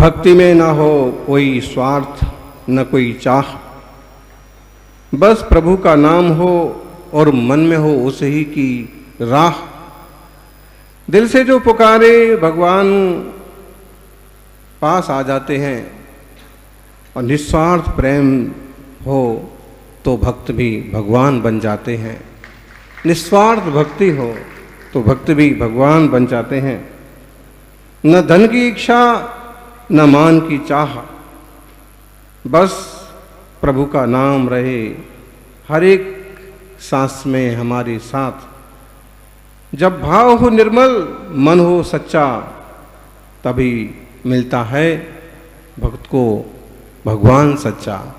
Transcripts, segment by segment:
भक्ति में ना हो कोई स्वार्थ न कोई चाह, बस प्रभु का नाम हो और मन में हो उस ही की राह। दिल से जो पुकारे भगवान पास आ जाते हैं, और निस्वार्थ प्रेम हो तो भक्त भी भगवान बन जाते हैं। निस्वार्थ भक्ति हो तो भक्त भी भगवान बन जाते हैं। न धन की इच्छा न मान की चाह, बस प्रभु का नाम रहे हर एक सांस में हमारे साथ। जब भाव हो निर्मल मन हो सच्चा, तभी मिलता है भक्त को भगवान सच्चा।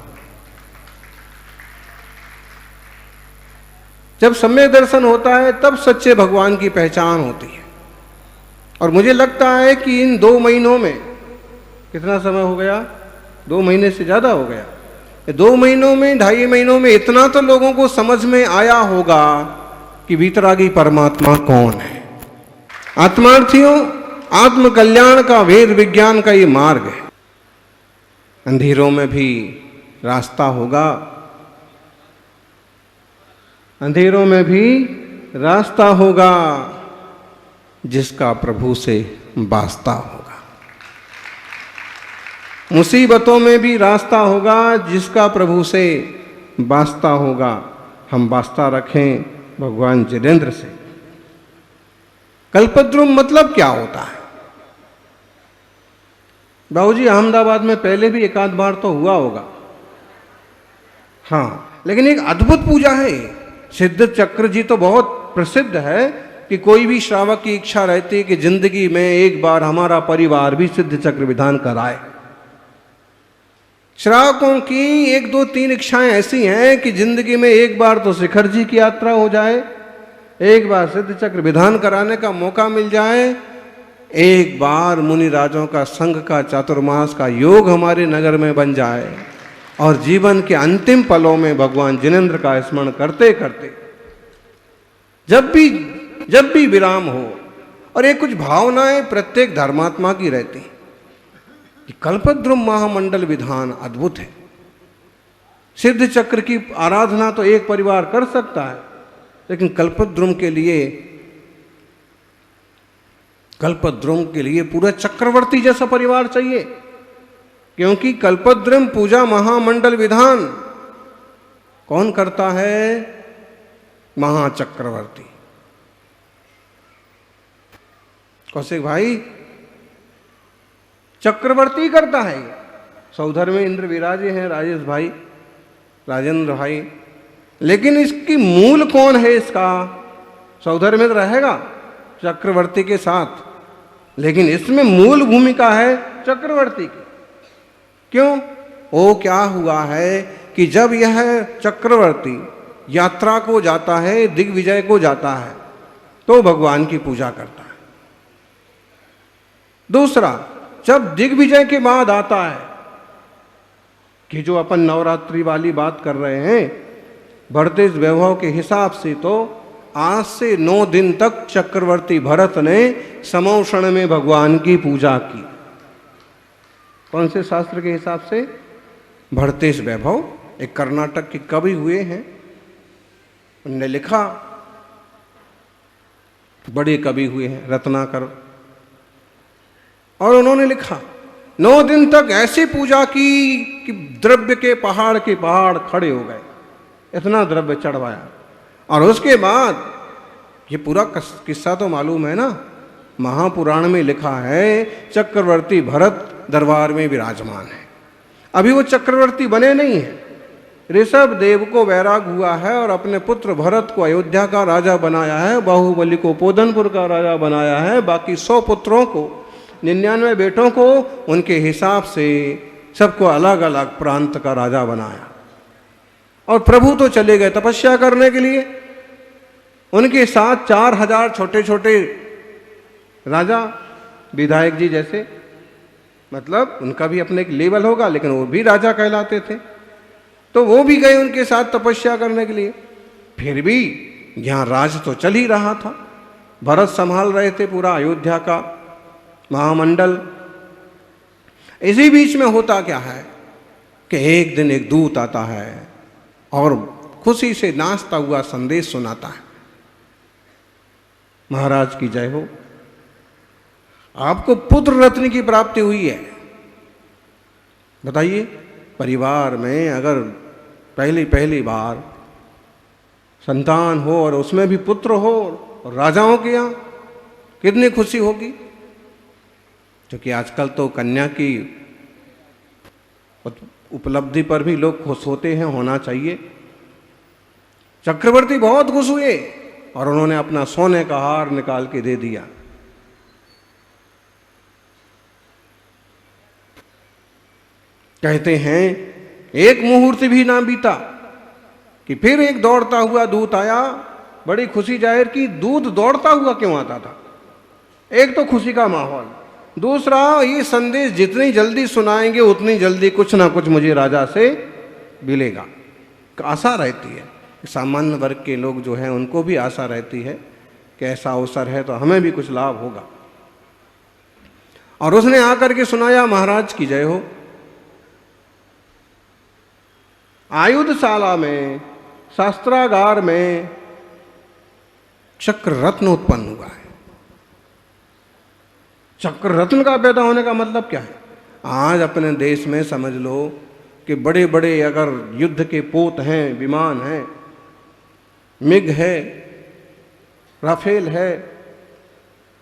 जब सम्यक दर्शन होता है तब सच्चे भगवान की पहचान होती है। और मुझे लगता है कि इन 2 महीनों में, कितना समय हो गया, 2 महीने से ज़्यादा हो गया, 2 महीनों में 2.5 महीनों में इतना तो लोगों को समझ में आया होगा कि वीतरागी परमात्मा कौन है। आत्मार्थियों, आत्म कल्याण का वेद विज्ञान का ये मार्ग है। अंधेरों में भी रास्ता होगा, अंधेरों में भी रास्ता होगा, जिसका प्रभु से वास्ता होगा। मुसीबतों में भी रास्ता होगा, जिसका प्रभु से वास्ता होगा। हम वास्ता रखें भगवान जिनेंद्र से। कल्पद्रुम मतलब क्या होता है? बाबूजी, अहमदाबाद में पहले भी एक आध बार तो हुआ होगा, हाँ, लेकिन एक अद्भुत पूजा है। सिद्ध चक्र जी तो बहुत प्रसिद्ध है कि कोई भी श्रावक की इच्छा रहती है कि जिंदगी में एक बार हमारा परिवार भी सिद्ध चक्र विधान कराए। श्रावकों की 1 2 3 इच्छाएं ऐसी हैं कि जिंदगी में एक बार तो शिखर जी की यात्रा हो जाए, एक बार सिद्ध चक्र विधान कराने का मौका मिल जाए, एक बार मुनि राजों का संघ का चातुर्मास का योग हमारे नगर में बन जाए, और जीवन के अंतिम पलों में भगवान जिनेंद्र का स्मरण करते करते जब भी विराम हो। और ये कुछ भावनाएं प्रत्येक धर्मात्मा की रहती हैं कि कल्पद्रुम महामंडल विधान अद्भुत है। सिद्ध चक्र की आराधना तो एक परिवार कर सकता है, लेकिन कल्पद्रुम के लिए पूरा चक्रवर्ती जैसा परिवार चाहिए, क्योंकि कल्पद्रुम पूजा महामंडल विधान कौन करता है? महाचक्रवर्ती। कौशिक भाई, चक्रवर्ती करता है। सौधर में इंद्र विराजे हैं, राजेश भाई, राजेंद्र भाई, लेकिन इसकी मूल कौन है? इसका सौधर में तो रहेगा चक्रवर्ती के साथ, लेकिन इसमें मूल भूमिका है चक्रवर्ती की। क्यों? वो क्या हुआ है कि जब यह चक्रवर्ती यात्रा को जाता है, दिग्विजय को जाता है, तो भगवान की पूजा करता है। दूसरा, जब दिग्विजय के बाद आता है कि जो अपन नवरात्रि वाली बात कर रहे हैं, बढ़ते वैभव के हिसाब से तो आज से 9 दिन तक चक्रवर्ती भरत ने समौषण में भगवान की पूजा की। कौन से शास्त्र के हिसाब से? भरतेश वैभव, एक कर्नाटक के कवि हुए हैं, उन्होंने लिखा, बड़े कवि हुए हैं रत्नाकर, और उन्होंने लिखा 9 दिन तक ऐसी पूजा की कि द्रव्य के पहाड़ खड़े हो गए, इतना द्रव्य चढ़वाया। और उसके बाद ये पूरा किस्सा तो मालूम है ना, महापुराण में लिखा है चक्रवर्ती भरत दरबार में विराजमान है। अभी वो चक्रवर्ती बने नहीं हैं, ऋषभ देव को वैराग हुआ है और अपने पुत्र भरत को अयोध्या का राजा बनाया है, बाहुबली को पोदनपुर का राजा बनाया है, बाकी 100 पुत्रों को, 99 बेटों को उनके हिसाब से सबको अलग अलग प्रांत का राजा बनाया। और प्रभु तो चले गए तपस्या करने के लिए, उनके साथ 4000 छोटे छोटे राजा, विधायक जी जैसे, मतलब उनका भी अपने एक लेवल होगा, लेकिन वो भी राजा कहलाते थे, तो वो भी गए उनके साथ तपस्या करने के लिए। फिर भी यहाँ राज तो चल ही रहा था, भरत संभाल रहे थे पूरा अयोध्या का महामंडल। इसी बीच में होता क्या है कि एक दिन एक दूत आता है और खुशी से नाचता हुआ संदेश सुनाता है, महाराज की जय हो, आपको पुत्र रत्न की प्राप्ति हुई है। बताइए, परिवार में अगर पहली बार संतान हो और उसमें भी पुत्र हो और राजाओं के यहाँ, कितनी खुशी होगी। क्योंकि आजकल तो कन्या की उपलब्धि पर भी लोग खुश होते हैं, होना चाहिए। चक्रवर्ती बहुत खुश हुए और उन्होंने अपना सोने का हार निकाल के दे दिया। कहते हैं एक मुहूर्त भी ना बीता कि फिर एक दौड़ता हुआ दूत आया। बड़ी खुशी जाहिर की, दूत दौड़ता हुआ क्यों आता था? एक तो खुशी का माहौल, दूसरा ये संदेश जितनी जल्दी सुनाएंगे उतनी जल्दी कुछ ना कुछ मुझे राजा से मिलेगा। आशा रहती है, सामान्य वर्ग के लोग जो हैं उनको भी आशा रहती है कि ऐसा अवसर है तो हमें भी कुछ लाभ होगा। और उसने आकर के सुनाया, महाराज की जय हो, आयुधशाला में, शास्त्रागार में चक्र रत्न उत्पन्न हुआ है। चक्र रत्न का पैदा होने का मतलब क्या है? आज अपने देश में समझ लो कि बड़े बड़े अगर युद्ध के पोत हैं, विमान हैं, मिग है, राफेल है,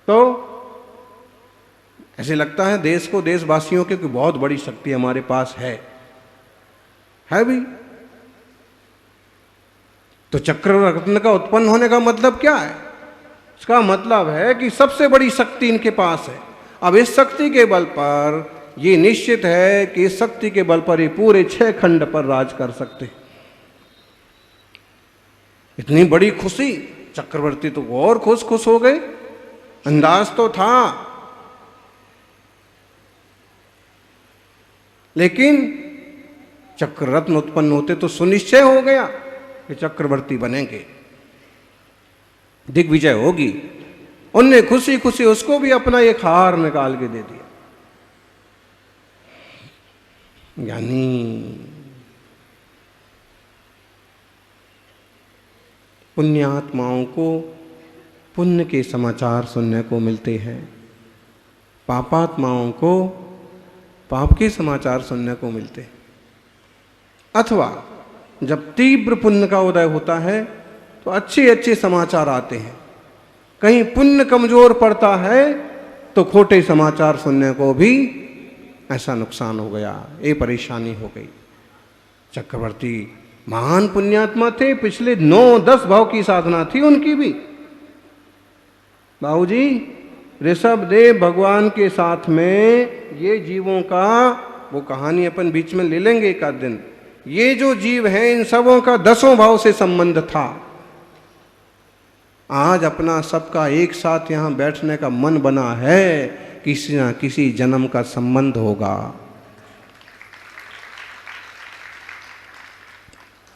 तो ऐसे लगता है देश को, देशवासियों की कोई बहुत बड़ी शक्ति हमारे पास है भी। तो चक्र रत्न का उत्पन्न होने का मतलब क्या है? इसका मतलब है कि सबसे बड़ी शक्ति इनके पास है। अब इस शक्ति के बल पर ये निश्चित है कि इस शक्ति के बल पर ये पूरे 6 खंड पर राज कर सकते। इतनी बड़ी खुशी, चक्रवर्ती तो और खुश हो गए। अंदाज तो था, लेकिन चक्र रत्न उत्पन्न होते तो सुनिश्चय हो गया कि चक्रवर्ती बनेंगे, दिग्विजय होगी। उनने खुशी खुशी उसको भी अपना एक हार निकाल के दे दिया। यानी पुण्यात्माओं को पुण्य के समाचार सुनने को मिलते हैं, पापात्माओं को पाप के समाचार सुनने को मिलते हैं। अथवा जब तीव्र पुण्य का उदय होता है तो अच्छे अच्छे समाचार आते हैं। कहीं पुण्य कमजोर पड़ता है तो खोटे समाचार सुनने को भी ऐसा नुकसान हो गया, ये परेशानी हो गई। चक्रवर्ती महान पुण्यात्मा थे, पिछले 9-10 भाव की साधना थी उनकी भी। बाबूजी, ऋषभदेव भगवान के साथ में ये जीवों का, वो कहानी अपन बीच में ले लेंगे एक आध दिन। ये जो जीव हैं इन सबों का 10 भाव से संबंध था। आज अपना सबका एक साथ यहाँ बैठने का मन बना है, किसी ना किसी जन्म का संबंध होगा।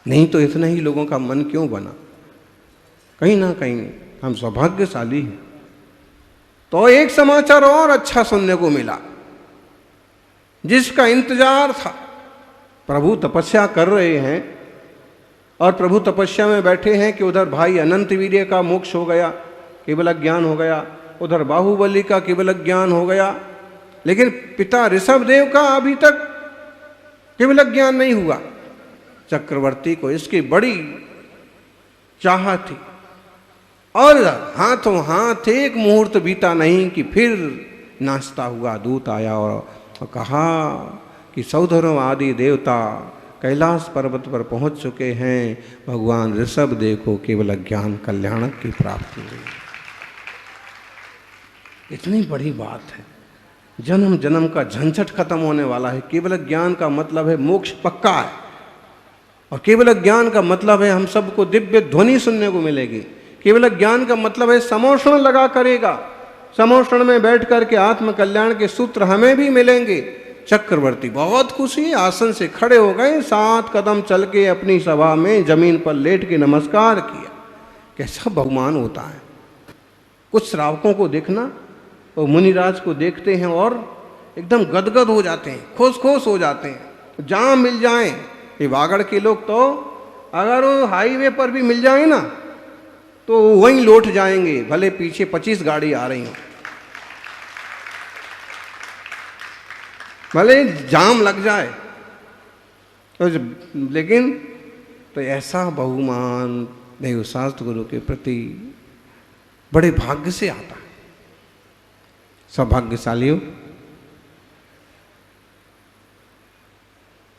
नहीं तो इतने ही लोगों का मन क्यों बना? कहीं ना कहीं हम सौभाग्यशाली हैं। तो एक समाचार और अच्छा सुनने को मिला जिसका इंतजार था। प्रभु तपस्या कर रहे हैं और प्रभु तपस्या में बैठे हैं कि उधर भाई अनंत वीर्य का मोक्ष हो गया, केवल ज्ञान हो गया, उधर बाहुबली का केवल ज्ञान हो गया, लेकिन पिता ऋषभदेव का अभी तक केवल ज्ञान नहीं हुआ। चक्रवर्ती को इसकी बड़ी चाह थी और हाथों हाथ एक मुहूर्त बीता नहीं कि फिर नाचता हुआ दूत आया और कहा कि सौधरों आदि देवता कैलाश पर्वत पर पहुंच चुके हैं, भगवान ऋषभदेव को केवल ज्ञान कल्याणक की प्राप्ति हुई। इतनी बड़ी बात है, जन्म जन्म का झंझट खत्म होने वाला है। केवल ज्ञान का मतलब है मोक्ष पक्का है, और केवल ज्ञान का मतलब है हम सबको दिव्य ध्वनि सुनने को मिलेगी। केवल ज्ञान का मतलब है समोषण लगा करेगा, समोषण में बैठ करके आत्म कल्याण के सूत्र हमें भी मिलेंगे। चक्रवर्ती बहुत खुशी, आसन से खड़े हो गए, 7 कदम चल के अपनी सभा में जमीन पर लेट के नमस्कार किया। कैसा बहुमान होता है। कुछ श्रावकों को देखना, वो मुनिराज को देखते हैं और एकदम गदगद हो जाते हैं, खुश खुश हो जाते हैं। जहाँ मिल जाएं, ये वागड़ के लोग तो अगर वो हाईवे पर भी मिल जाए ना तो वहीं लौट जाएंगे, भले पीछे 25 गाड़ी आ रही हो, भले जाम लग जाए तो लेकिन तो ऐसा बहुमान देव शास्त्र गुरु के प्रति बड़े भाग्य से आता है। सौभाग्यशालियों,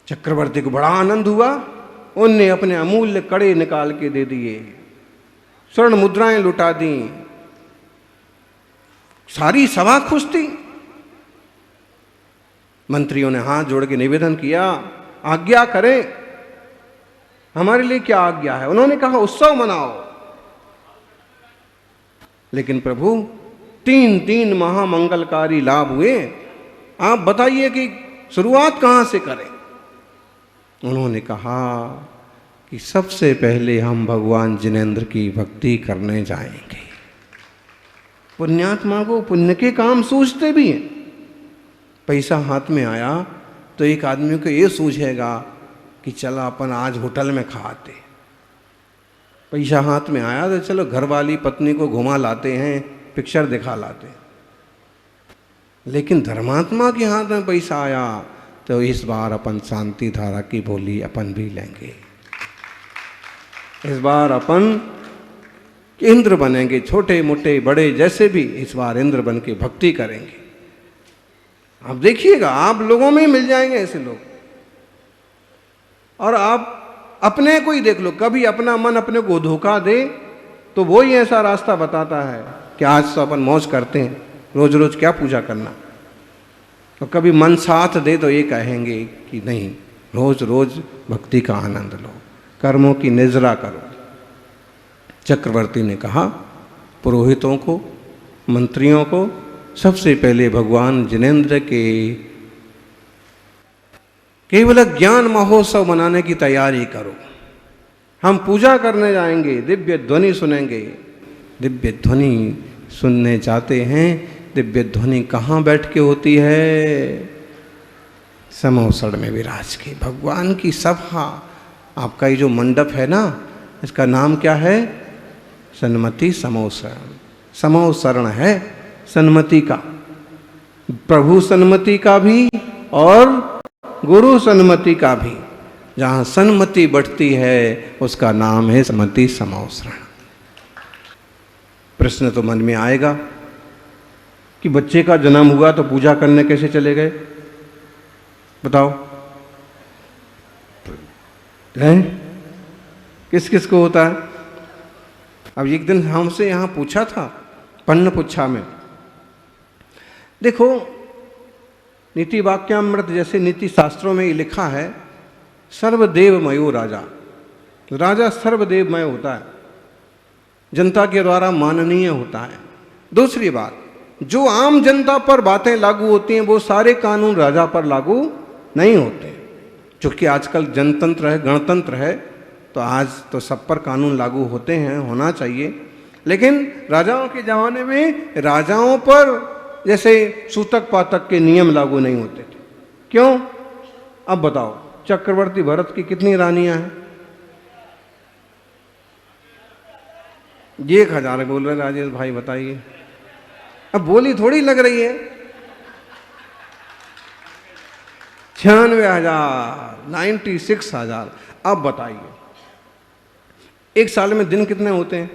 चक्रवर्ती को बड़ा आनंद हुआ। उनने अपने अमूल्य कड़े निकाल के दे दिए, स्वर्ण मुद्राएं लुटा दी, सारी सभा खुश थी। मंत्रियों ने हाथ जोड़ के निवेदन किया, आज्ञा करें, हमारे लिए क्या आज्ञा है। उन्होंने कहा उत्सव मनाओ। लेकिन प्रभु 3 महामंगलकारी लाभ हुए, आप बताइए कि शुरुआत कहां से करें। उन्होंने कहा कि सबसे पहले हम भगवान जिनेंद्र की भक्ति करने जाएंगे। पुण्यात्मा को पुण्य के काम सूझते भी हैं। पैसा हाथ में आया तो एक आदमी को ये सूझेगा कि चलो अपन आज होटल में खाते। पैसा हाथ में आया तो चलो घर वाली पत्नी को घुमा लाते हैं, पिक्चर दिखा लाते हैं। लेकिन धर्मात्मा के हाथ में पैसा आया तो इस बार अपन शांति धारा की बोली अपन भी लेंगे। इस बार अपन इंद्र बनेंगे, छोटे मोटे बड़े जैसे भी इस बार इंद्र बन के भक्ति करेंगे। आप देखिएगा, आप लोगों में ही मिल जाएंगे ऐसे लोग। और आप अपने को ही देख लो, कभी अपना मन अपने को धोखा दे तो वो ही ऐसा रास्ता बताता है कि आज तो अपन मौज करते हैं, रोज रोज क्या पूजा करना। तो कभी मन साथ दे तो ये कहेंगे कि नहीं, रोज रोज भक्ति का आनंद लो, कर्मों की निजरा करो। चक्रवर्ती ने कहा पुरोहितों को, मंत्रियों को, सबसे पहले भगवान जिनेंद्र के केवल ज्ञान महोत्सव मनाने की तैयारी करो। हम पूजा करने जाएंगे, दिव्य ध्वनि सुनेंगे। दिव्य ध्वनि सुनने जाते हैं। दिव्य ध्वनि कहाँ बैठ के होती है? समौसड़ में विराज के भगवान की सभा। आपका ये जो मंडप है ना, इसका नाम क्या है? सन्मति समौसरण। समौसरण है सन्मति का, प्रभु सन्मति का भी और गुरु सन्मति का भी। जहाँ सन्मति बढ़ती है उसका नाम है सन्मति समौसरण। प्रश्न तो मन में आएगा कि बच्चे का जन्म हुआ तो पूजा करने कैसे चले गए? बताओ, हैं? किस किस को होता है? अब एक दिन हमसे यहाँ पूछा था पन्न पुच्छा में, देखो नीति वाक्यामृत जैसे नीति शास्त्रों में ये लिखा है सर्वदेवमयो राजा। राजा सर्वदेवमय होता है, जनता के द्वारा माननीय होता है। दूसरी बात, जो आम जनता पर बातें लागू होती हैं वो सारे कानून राजा पर लागू नहीं होते। चूँकि आजकल जनतंत्र है, गणतंत्र है, तो आज तो सब पर कानून लागू होते हैं, होना चाहिए। लेकिन राजाओं के ज़माने में राजाओं पर जैसे सूतक पातक के नियम लागू नहीं होते थे। क्यों? अब बताओ, चक्रवर्ती भरत की कितनी रानियां हैं? 1000 बोल रहे राजेश भाई, बताइए। अब बोली थोड़ी लग रही है। 96,000, 96,000। अब बताइए एक साल में दिन कितने होते हैं?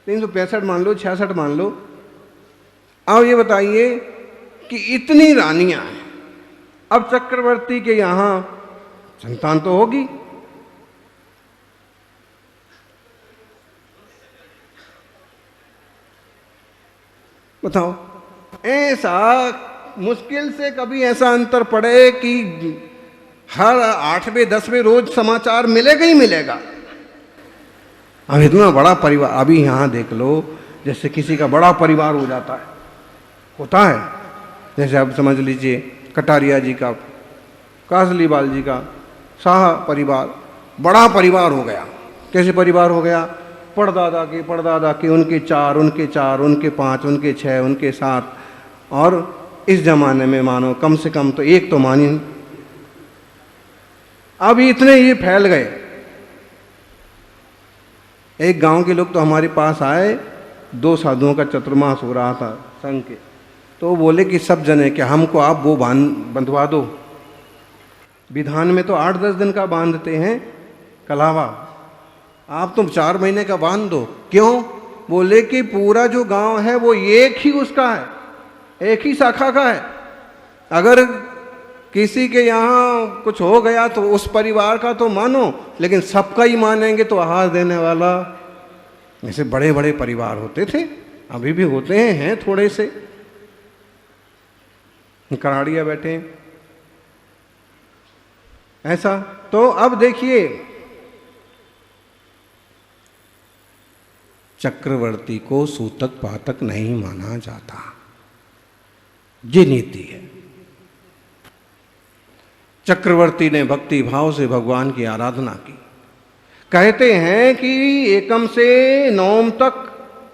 365 मान लो, 66 मान लो। अब ये बताइए कि इतनी रानियां हैं, अब चक्रवर्ती के यहां संतान तो होगी। बताओ, ऐसा मुश्किल से कभी ऐसा अंतर पड़े कि हर 8वें 10वें रोज समाचार मिलेगा ही मिलेगा। अब इतना बड़ा परिवार, अभी यहाँ देख लो, जैसे किसी का बड़ा परिवार हो जाता है, होता है। जैसे अब समझ लीजिए कटारिया जी का, कासलीवाल जी का शाह परिवार, बड़ा परिवार हो गया। कैसे परिवार हो गया? परदादा के उनके 4, उनके 4, उनके 5, उनके 6, उनके 7, और इस जमाने में मानो कम से कम तो एक तो मानी। अब इतने ये फैल गए। एक गांव के लोग तो हमारे पास आए, 2 साधुओं का चतुर्मास हो रहा था संघ के, तो बोले कि सब जने कि हमको आप वो बंधवा दो। विधान में तो 8-10 दिन का बांधते हैं कलावा, आप तुम 4 महीने का बांध दो। क्यों? बोले कि पूरा जो गांव है वो एक ही उसका है, एक ही शाखा का है। अगर किसी के यहाँ कुछ हो गया तो उस परिवार का तो मानो, लेकिन सबका ही मानेंगे तो आहार देने वाला। ऐसे बड़े बड़े परिवार होते थे, अभी भी होते हैं थोड़े से, कराड़िया बैठे हैं ऐसा। तो अब देखिए, चक्रवर्ती को सूतक पातक नहीं माना जाता, ये नीति है। चक्रवर्ती ने भक्ति भाव से भगवान की आराधना की। कहते हैं कि एकम से नवम तक,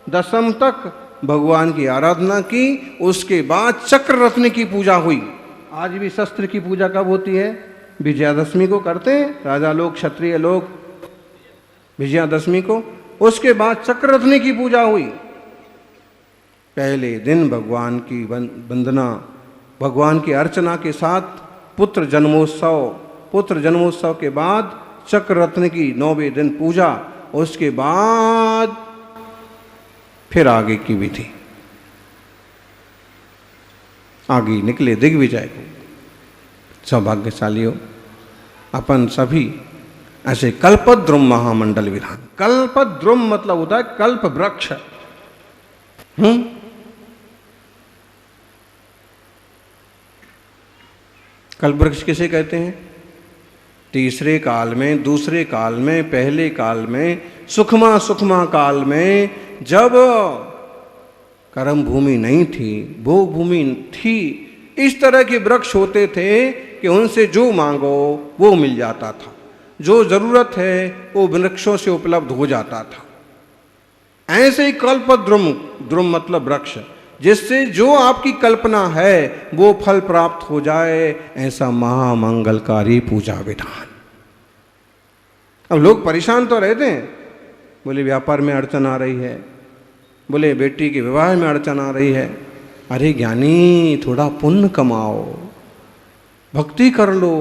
10वीं तक भगवान की आराधना की, उसके बाद चक्र रत्न की पूजा हुई। आज भी शस्त्र की पूजा कब होती है? विजयादशमी को करते हैं राजा लोग, क्षत्रिय लोग, विजयादशमी को। उसके बाद चक्र रत्न की पूजा हुई। पहले दिन भगवान की वंदना, भगवान की अर्चना के साथ पुत्र जन्मोत्सव के बाद चक्र रत्न की 9वें दिन पूजा, उसके बाद फिर आगे की विधि। आगे निकले दिग्विजय को। सौभाग्यशाली हो अपन सभी ऐसे कल्पद्रुम महामंडल विधान। कल्पद्रुम मतलब होता है कल्प वृक्ष। कल्प वृक्ष किसे कहते हैं? तीसरे काल में, दूसरे काल में, पहले काल में, सुखमा काल में, जब कर्म भूमि नहीं थी, भोग भूमि थी, इस तरह के वृक्ष होते थे कि उनसे जो मांगो वो मिल जाता था, जो जरूरत है वो वृक्षों से उपलब्ध हो जाता था। ऐसे ही कल्पद्रुम मतलब वृक्ष, जिससे जो आपकी कल्पना है वो फल प्राप्त हो जाए, ऐसा महामंगलकारी पूजा विधान। अब लोग परेशान तो रहते हैं, बोले व्यापार में अड़चन आ रही है, बोले बेटी के विवाह में अड़चन आ रही है। अरे ज्ञानी, थोड़ा पुण्य कमाओ, भक्ति कर लो।